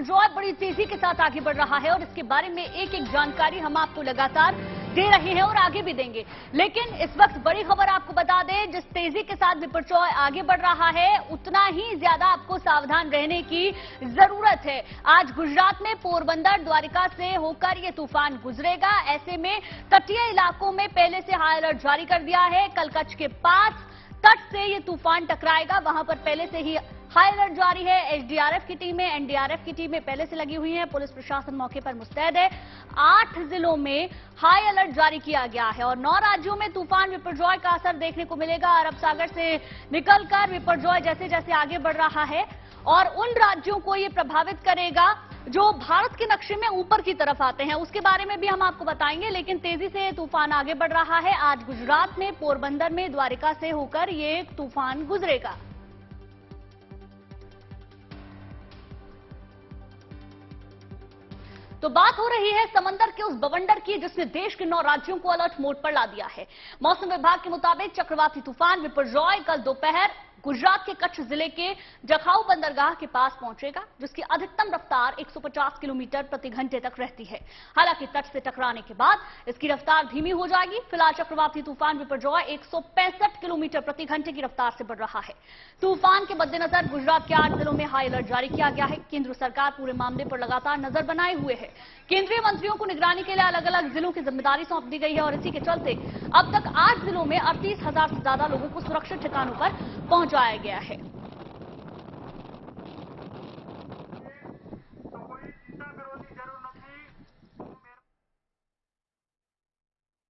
बिपरजॉय बड़ी तेजी के साथ आगे बढ़ रहा है और इसके बारे में एक एक जानकारी हम आपको लगातार दे रहे हैं और आगे भी देंगे। लेकिन इस वक्त बड़ी खबर आपको बता दें, जिस तेजी के साथ बिपरजॉय आगे बढ़ रहा है उतना ही ज्यादा आपको सावधान रहने की जरूरत है। आज गुजरात में पोरबंदर द्वारिका से होकर ये तूफान गुजरेगा। ऐसे में तटीय इलाकों में पहले से हाई अलर्ट जारी कर दिया है। कल कच्छ के पास तट से ये तूफान टकराएगा, वहां पर पहले से ही हाई अलर्ट जारी है। एसडीआरएफ की टीमें, एनडीआरएफ की टीमें पहले से लगी हुई हैं। पुलिस प्रशासन मौके पर मुस्तैद है। 8 जिलों में हाई अलर्ट जारी किया गया है और 9 राज्यों में तूफान बिपरजॉय का असर देखने को मिलेगा। अरब सागर से निकलकर बिपरजॉय जैसे जैसे आगे बढ़ रहा है और उन राज्यों को ये प्रभावित करेगा जो भारत के नक्शे में ऊपर की तरफ आते हैं, उसके बारे में भी हम आपको बताएंगे। लेकिन तेजी से तूफान आगे बढ़ रहा है। आज गुजरात में पोरबंदर में द्वारिका से होकर ये तूफान गुजरेगा। तो बात हो रही है समंदर के उस बवंडर की जिसने देश के 9 राज्यों को अलर्ट मोड पर ला दिया है। मौसम विभाग के मुताबिक चक्रवाती तूफान बिपरजॉय कल दोपहर गुजरात के कच्छ जिले के जखाऊ बंदरगाह के पास पहुंचेगा, जिसकी अधिकतम रफ्तार 150 किलोमीटर प्रति घंटे तक रहती है। हालांकि तट से टकराने के बाद इसकी रफ्तार धीमी हो जाएगी। फिलहाल चक्रवाती तूफान बिपरजॉय 165 किलोमीटर प्रति घंटे की रफ्तार से बढ़ रहा है। तूफान के मद्देनजर गुजरात के 8 जिलों में हाई अलर्ट जारी किया गया है। केंद्र सरकार पूरे मामले पर लगातार नजर बनाए हुए है। केंद्रीय मंत्रियों को निगरानी के लिए अलग अलग जिलों की जिम्मेदारी सौंप दी गई है और इसी के चलते अब तक 8 जिलों में 38,000 से ज्यादा लोगों को सुरक्षित ठिकानों पर पहुंचाया गया है।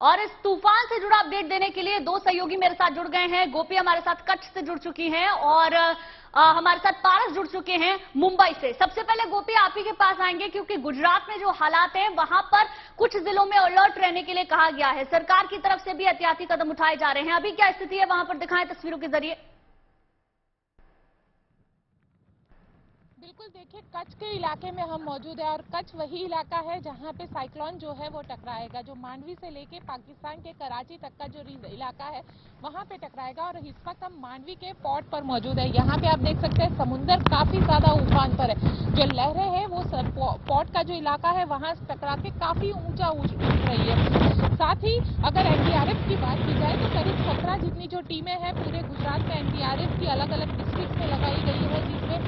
और इस तूफान से जुड़ा अपडेट देने के लिए 2 सहयोगी मेरे साथ जुड़ गए हैं। गोपी हमारे साथ कच्छ से जुड़ चुकी हैं और हमारे साथ पारस जुड़ चुके हैं मुंबई से। सबसे पहले गोपी आप ही के पास आएंगे क्योंकि गुजरात में जो हालात हैं वहां पर कुछ जिलों में अलर्ट रहने के लिए कहा गया है। सरकार की तरफ से भी एहतियाती कदम उठाए जा रहे हैं। अभी क्या स्थिति है वहां पर, दिखाएं तस्वीरों के जरिए। बिल्कुल, देखिए कच्छ के इलाके में हम मौजूद है और कच्छ वही इलाका है जहां पे साइक्लोन जो है वो टकराएगा, जो मांडवी से लेके पाकिस्तान के कराची तक का जो इलाका है वहां पे टकराएगा। और इस वक्त हम मांडवी के पोर्ट पर मौजूद है। यहाँ पे आप देख सकते हैं समुंदर काफी ज्यादा उफान पर है। जो लहरें हैं वो पोर्ट का जो इलाका है वहां से टकरा के काफी ऊंचा उठ रही है। साथ ही अगर एनडीआरएफ की बात की जाए तो करीब 17 जितनी जो टीमें हैं पूरे गुजरात में एनडीआरएफ की अलग अलग डिस्ट्रिक्ट में लगाई गई है, जिसमें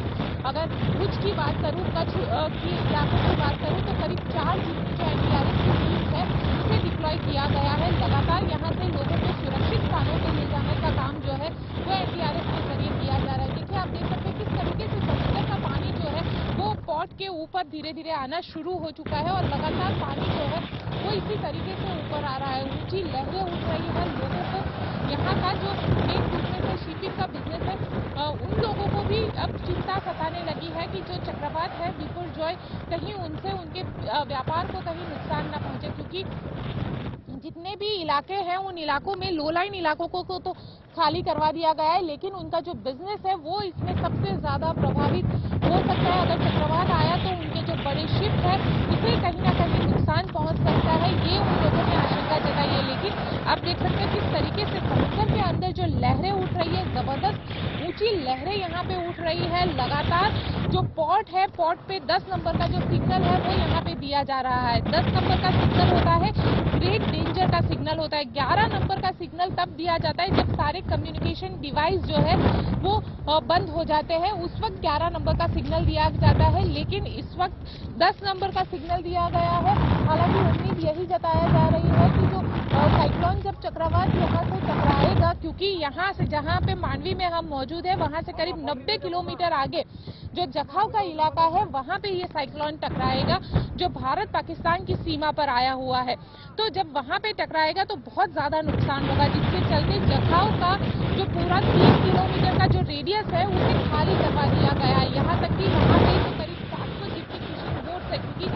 अगर भुज की बात करूं, कच्छ की इलाकों की बात करूं तो करीब 4 जितनी जो एनडीआरएफ की टीम है उसे डिप्लॉय किया गया है। लगातार यहां से लोगों को सुरक्षित स्थानों पर ले जाने का काम जो है वो एनडीआरएफ के जरिए किया जा रहा है। देखिए आप देख सकते हैं किस तरीके से समुद्र का पानी जो है वो पोर्ट के ऊपर धीरे धीरे आना शुरू हो चुका है और लगातार पानी जो है वो इसी तरीके से ऊपर आ रहा है। ऊंची लहरें उठ रही है। लोगों को यहाँ का जो मेन बिजनेस है, शिपिंग का बिजनेस है, उन लोगों को भी अब चिंता सताने लगी है कि जो चक्रवात है बिपरजॉय कहीं उनसे उनके व्यापार को कहीं नुकसान न पहुंचे, क्योंकि जितने भी इलाके हैं उन इलाकों में लो लाइन इलाकों को तो खाली करवा दिया गया है, लेकिन उनका जो बिजनेस है वो इसमें सबसे ज्यादा प्रभावित हो सकता है। अगर चक्रवात आया तो उनके जो बड़े शिप है इसे कहीं ना कहीं नुकसान पहुंच सकता है, ये उन लोगों ने आशंका जताई है। लेकिन आप देख सकते हैं किस तरीके से समुद्र के अंदर जो लहरें उठ रही है, जबरदस्त ऊंची लहरें यहाँ पे उठ रही है। लगातार जो पोर्ट है, पोर्ट पे 10 नंबर का जो सिग्नल है वो यहाँ पे दिया जा रहा है। 10 नंबर का सिग्नल होता है ग्रेट डेंजर का सिग्नल होता है। 11 नंबर का सिग्नल तब दिया जाता है जब सारे कम्युनिकेशन डिवाइस जो है वो बंद हो जाते हैं, उस वक्त 11 नंबर का सिग्नल दिया जाता है। लेकिन इस वक्त 10 नंबर का सिग्नल दिया गया है। हालांकि उम्मीद यही जताया जा रही है कि जो साइक्लोन जब चक्रवात यहाँ से टकराएगा, क्योंकि यहाँ से जहाँ पे मांडवी में हम मौजूद है वहाँ से करीब 90 किलोमीटर आगे जो जखाऊ का इलाका है वहाँ पे ये साइक्लोन टकराएगा, जो भारत पाकिस्तान की सीमा पर आया हुआ है। तो जब वहाँ पे टकराएगा तो बहुत ज्यादा नुकसान होगा, जिसके चलते जखाऊ का जो पूरा 30 किलोमीटर का जो रेडियस है उसे खाली करवा दिया गया है। यहाँ तक कि वहाँ पे तो करीब 700 जितनी फिशिंग बोट्स है, क्योंकि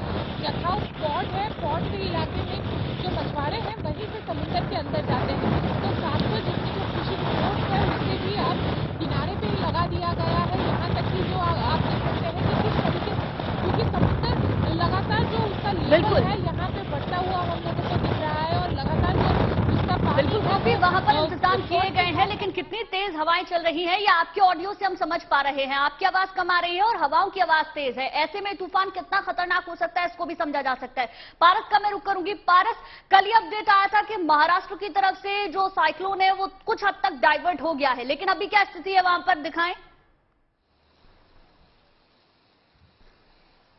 जखाऊ पोर्ट है, पोर्ट के इलाके में जो मछुआरे हैं वहीं से समुद्र के अंदर जाते हैं। तो 700 जितनी जो फिशिंग बोट्स है उसे भी आप किनारे पे लगा दिया गया है। यहाँ तक कि जो आप देख सकते हैं कि किस तरीके से, क्योंकि समुद्र लगातार जो उसका लेवल है यहाँ पे बढ़ता हुआ हम लोगों को दिख रहा है और लगातार जो उसका पानी बिल्कुल वहां पर इंतजाम किए गए हैं, लेकिन कितनी तेज हवाएं हवाएं चल रही हैं, या आपके ऑडियो से हम समझ पा रहे हैं आपकी आवाज कम आ रही है और हवाओं की आवाज तेज है। ऐसे में तूफान कितना खतरनाक हो सकता है इसको भी समझा जा सकता है। पारस का मैं रुक करूंगी। पारस, कल ही अपडेट आया था कि महाराष्ट्र की तरफ से जो साइक्लोन है वो कुछ हद तक डाइवर्ट हो गया है, लेकिन अभी क्या स्थिति है वहां पर, दिखाएं।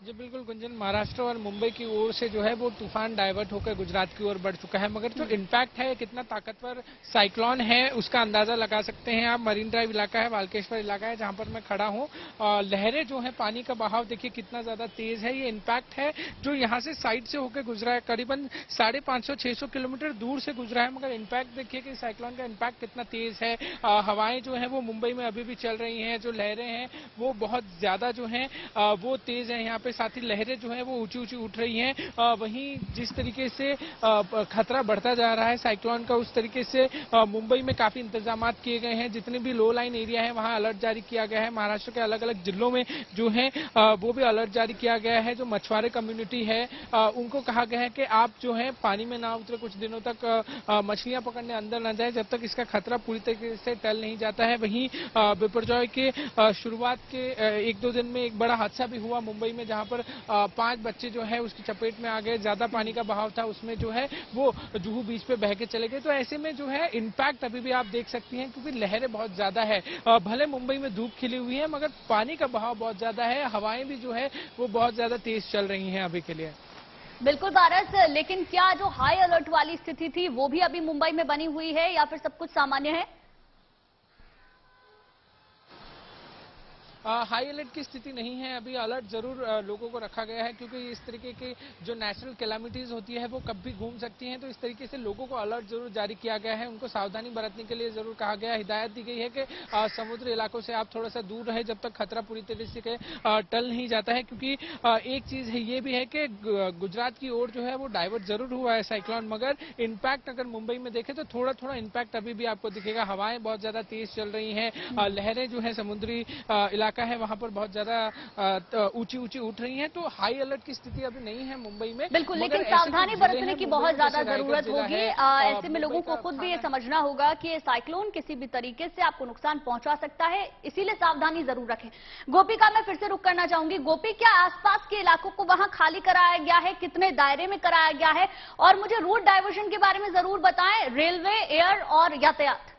जी बिल्कुल गुंजन, महाराष्ट्र और मुंबई की ओर से जो है वो तूफान डाइवर्ट होकर गुजरात की ओर बढ़ चुका है, मगर जो इम्पैक्ट है, कितना ताकतवर साइक्लोन है उसका अंदाजा लगा सकते हैं आप। मरीन ड्राइव इलाका है, वाल्केश्वर इलाका है जहां पर मैं खड़ा हूं। लहरें जो है, पानी का बहाव देखिए कितना ज्यादा तेज है। ये इम्पैक्ट है जो यहाँ से साइड से होकर गुजरा है, करीबन 550-600 किलोमीटर दूर से गुजरा है, मगर इम्पैक्ट देखिए कि साइक्लोन का इम्पैक्ट कितना तेज है। हवाएं जो है वो मुंबई में अभी भी चल रही हैं, जो लहरें हैं वो बहुत ज्यादा जो है वो तेज है यहाँ पे। साथ ही लहरें जो है वो ऊंची ऊंची उठ रही हैं। वहीं जिस तरीके से खतरा बढ़ता जा रहा है साइक्लोन का, उस तरीके से मुंबई में काफी इंतजाम किए गए हैं। जितने भी लो लाइन एरिया है वहां अलर्ट जारी किया गया है। महाराष्ट्र के अलग अलग जिलों में जो है वो भी अलर्ट जारी किया गया है। जो मछुआरे कम्युनिटी है उनको कहा गया है कि आप जो है पानी में ना उतरे, कुछ दिनों तक मछलियां पकड़ने अंदर न जाए जब तक इसका खतरा पूरी तरीके से टल नहीं जाता है। वहीं बिपरजॉय के शुरुआत के 1-2 दिन में एक बड़ा हादसा भी हुआ मुंबई में, जहां पर 5 बच्चे जो है उसकी चपेट में आ गए। ज्यादा पानी का बहाव था, उसमें जो है वो जुहू बीच पे बह के चले गए। तो ऐसे में जो है इम्पैक्ट अभी भी आप देख सकती हैं, क्योंकि लहरें बहुत ज्यादा है। भले मुंबई में धूप खिली हुई है, मगर पानी का बहाव बहुत ज्यादा है। हवाएं भी जो है वो बहुत ज्यादा तेज चल रही हैं अभी के लिए। बिल्कुल पारस, लेकिन क्या जो हाई अलर्ट वाली स्थिति थी वो भी अभी मुंबई में बनी हुई है या फिर सब कुछ सामान्य है? हाई अलर्ट की स्थिति नहीं है, अभी अलर्ट जरूर लोगों को रखा गया है, क्योंकि इस तरीके की जो नेचुरल कैलामिटीज होती है वो कभी भी घूम सकती हैं। तो इस तरीके से लोगों को अलर्ट जरूर जारी किया गया है, उनको सावधानी बरतने के लिए जरूर कहा गया है। हिदायत दी गई है कि समुद्र इलाकों से आप थोड़ा सा दूर रहे जब तक खतरा पूरी तरीके से टल नहीं जाता है। क्योंकि एक चीज है ये भी है कि गुजरात की ओर जो है वो डाइवर्ट जरूर हुआ है साइक्लोन, मगर इम्पैक्ट अगर मुंबई में देखें तो थोड़ा थोड़ा इम्पैक्ट अभी भी आपको दिखेगा। हवाएं बहुत ज्यादा तेज चल रही हैं, लहरें जो है समुद्री इलाका है वहां पर बहुत ज्यादा ऊंची ऊंची उठ रही हैं। तो हाई अलर्ट की स्थिति अभी नहीं है मुंबई में, बिल्कुल, लेकिन सावधानी बरतने की बहुत ज्यादा जरूरत होगी। ऐसे में लोगों को खुद भी ये समझना होगा कि ये साइक्लोन किसी भी तरीके से आपको नुकसान पहुंचा सकता है, इसीलिए सावधानी जरूर रखें। गोपी का मैं फिर से रुक करना चाहूंगी। गोपी, क्या आसपास के इलाकों को वहां खाली कराया गया है, कितने दायरे में कराया गया है, और मुझे रूट डाइवर्जन के बारे में जरूर बताएं, रेलवे, एयर और यातायात।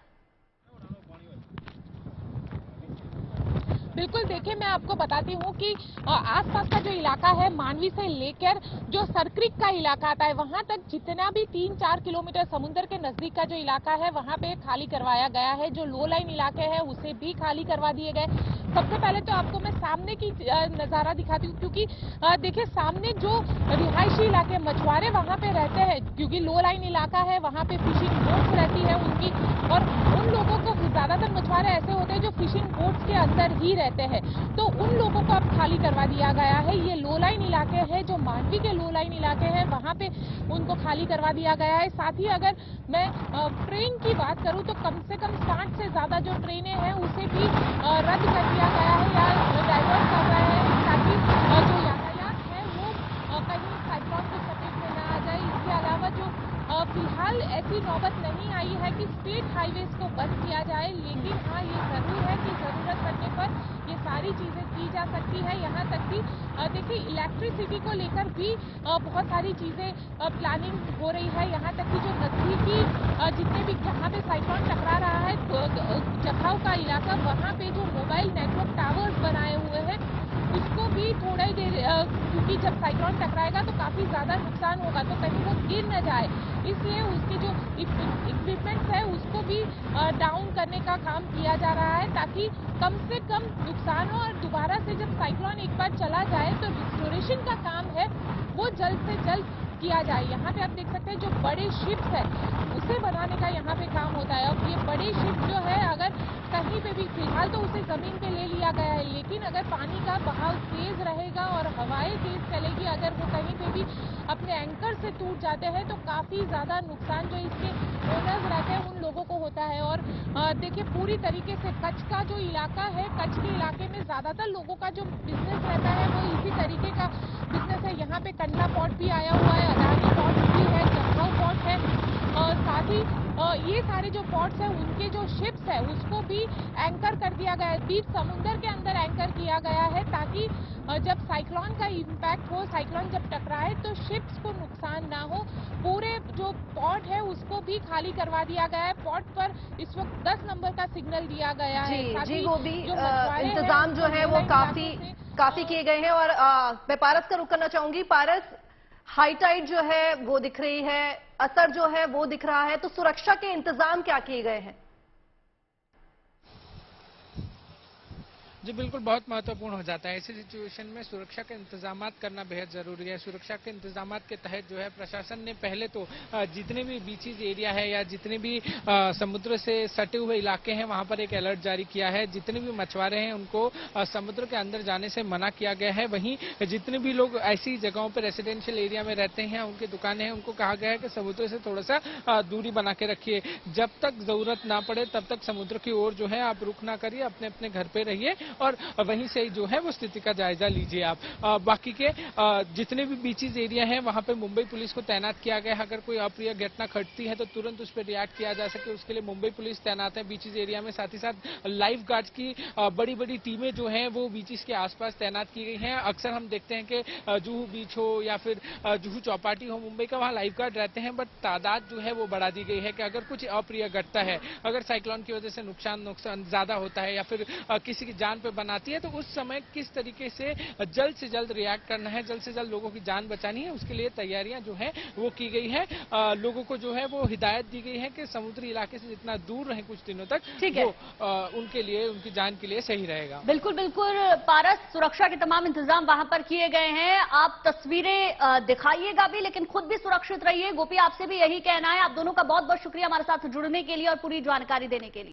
बिल्कुल, देखिए मैं आपको बताती हूँ कि आसपास का जो इलाका है, मांडवी से लेकर जो सरक्रिक का इलाका आता है वहां तक जितना भी 3-4 किलोमीटर समुद्र के नजदीक का जो इलाका है वहां पे खाली करवाया गया है। जो लो लाइन इलाके हैं उसे भी खाली करवा दिए गए। सबसे पहले तो आपको मैं सामने की नजारा दिखाती हूँ, क्योंकि देखिए सामने जो रिहायशी इलाके मछुआरे वहां पे रहते हैं, क्योंकि लो लाइन इलाका है, वहां पे फिशिंग बोट्स रहती है उनकी, और उन लोगों को ज्यादातर मछुआरे ऐसे होते हैं जो फिशिंग बोट्स के अंदर ही रहते हैं, तो उन लोगों को अब खाली करवा दिया गया है। ये लो लाइन इलाके हैं, जो मांडवी के लो लाइन इलाके हैं वहां पे उनको खाली करवा दिया गया है। साथ ही अगर मैं ट्रेन की बात करूं तो कम से कम 60 से ज्यादा जो ट्रेनें हैं उसे भी रद्द कर दिया गया है या डाइवर्ट कर रहे हैं, ताकि जो यातायात है वो कहीं साइक्लोन की चपेट में ना आ जाए। इसके अलावा जो फिलहाल ऐसी नौबत नहीं आई है कि स्टेट हाईवेज को बंद किया जाए, लेकिन हाँ ये जरूर है कि जरूरत पड़ने पर ये सारी चीजें की जा सकती है। यहाँ तक कि देखिए इलेक्ट्रिसिटी को लेकर भी बहुत सारी चीजें प्लानिंग हो रही है। यहाँ तक कि जो नजदीकी जितने भी जहाँ पे साइक्लोन टकरा रहा है जखाऊ का इलाका, वहाँ पे जो मोबाइल नेटवर्क टावर्स बनाए हुए हैं उसको भी थोड़ा ही देर, क्योंकि जब साइक्लोन टकराएगा तो काफी ज्यादा नुकसान होगा, तो कहीं वो गिर न जाए, इसलिए उसके जो इक्विपमेंट्स है उसको भी डाउन करने का काम किया जा रहा है, ताकि कम से कम नुकसान हो। और दोबारा से जब साइक्लोन एक बार चला जाए तो रिस्टोरेशन का काम है वो जल्द से जल्द किया जाए। यहाँ पे आप देख सकते हैं जो बड़े शिप्स है उसे बनाने का यहाँ पे काम होता है। अब ये बड़े शिप जो है अगर कहीं पे भी, फिलहाल तो उसे जमीन पे ले लिया गया है, लेकिन अगर पानी का बहाव तेज रहेगा और हवाएं तेज चलेगी, अगर वो कहीं पे भी अपने एंकर से टूट जाते हैं तो काफी ज्यादा नुकसान जो इसके ओनर्स रहते हैं उन लोगों को होता है। और देखिए पूरी तरीके से कच्छ का जो इलाका है, कच्छ के इलाके में ज्यादातर लोगों का जो बिजनेस रहता है वो इसी तरीके का बिजनेस है। यहाँ पे कंडला पोर्ट भी आया हुआ है, अदानी पोर्ट भी है, जखाऊ पोर्ट है, और साथ ही ये सारे जो पोर्ट्स हैं उनके जो शिप्स है उसको भी एंकर कर दिया गया है, बीच समुद्र के अंदर एंकर किया गया है, ताकि जब साइक्लोन का इम्पैक्ट हो, साइक्लोन जब टकराए तो शिप्स को नुकसान ना हो। पूरे जो पोर्ट है उसको भी खाली करवा दिया गया है। पोर्ट पर इस वक्त 10 नंबर का सिग्नल दिया गया है। जी वो भी जो मछुआरे हैं, इंतजाम जो है वो काफी किए गए हैं। और मैं पारस का रुख करना चाहूंगी। पारस, हाई टाइड जो है वो दिख रही है, असर जो है वो दिख रहा है, तो सुरक्षा के इंतजाम क्या किए गए हैं? जी बिल्कुल, बहुत महत्वपूर्ण हो जाता है ऐसी सिचुएशन में सुरक्षा के इंतजाम करना बेहद जरूरी है। सुरक्षा के इंतजाम के तहत जो है प्रशासन ने पहले तो जितने भी बीचीज एरिया है या जितने भी समुद्र से सटे हुए इलाके हैं वहां पर एक अलर्ट जारी किया है। जितने भी मछुआरे हैं उनको समुद्र के अंदर जाने से मना किया गया है। वहीं जितने भी लोग ऐसी जगहों पर रेसिडेंशियल एरिया में रहते हैं, उनकी दुकानें हैं, उनको कहा गया है कि समुद्र से थोड़ा सा दूरी बना के रखिए। जब तक जरूरत ना पड़े तब तक समुद्र की ओर जो है आप रुख ना करिए, अपने अपने घर पे रहिए और वहीं से जो है वो स्थिति का जायजा लीजिए आप। बाकी के जितने भी बीचीज एरिया हैं वहां पे मुंबई पुलिस को तैनात किया गया है। अगर कोई अप्रिय घटना घटती है तो तुरंत उस पर रिएक्ट किया जा सके, उसके लिए मुंबई पुलिस तैनात है बीचीज एरिया में। साथ ही साथ लाइफ गार्ड्स की बड़ी बड़ी टीमें जो हैं वो बीचीज के आसपास तैनात की गई हैं। अक्सर हम देखते हैं कि जुहू बीच हो या फिर जुहू चौपाटी हो मुंबई का, वहाँ लाइफ गार्ड रहते हैं, बट तादाद जो है वो बढ़ा दी गई है कि अगर कुछ अप्रिय घटता है, अगर साइक्लोन की वजह से नुकसान ज्यादा होता है या फिर किसी की जान पे बनाती है, तो उस समय किस तरीके से जल्द रिएक्ट करना है, जल्द से जल्द लोगों की जान बचानी है, उसके लिए तैयारियां जो है वो की गई है। लोगों को जो है वो हिदायत दी गई है कि समुद्री इलाके से जितना दूर रहे कुछ दिनों तक, वो उनके लिए, उनकी जान के लिए सही रहेगा। बिल्कुल बिल्कुल पारस, सुरक्षा के तमाम इंतजाम वहां पर किए गए हैं। आप तस्वीरें दिखाइएगा भी, लेकिन खुद भी सुरक्षित रहिए। गोपी, आपसे भी यही कहना है। आप दोनों का बहुत बहुत शुक्रिया हमारे साथ जुड़ने के लिए और पूरी जानकारी देने के लिए।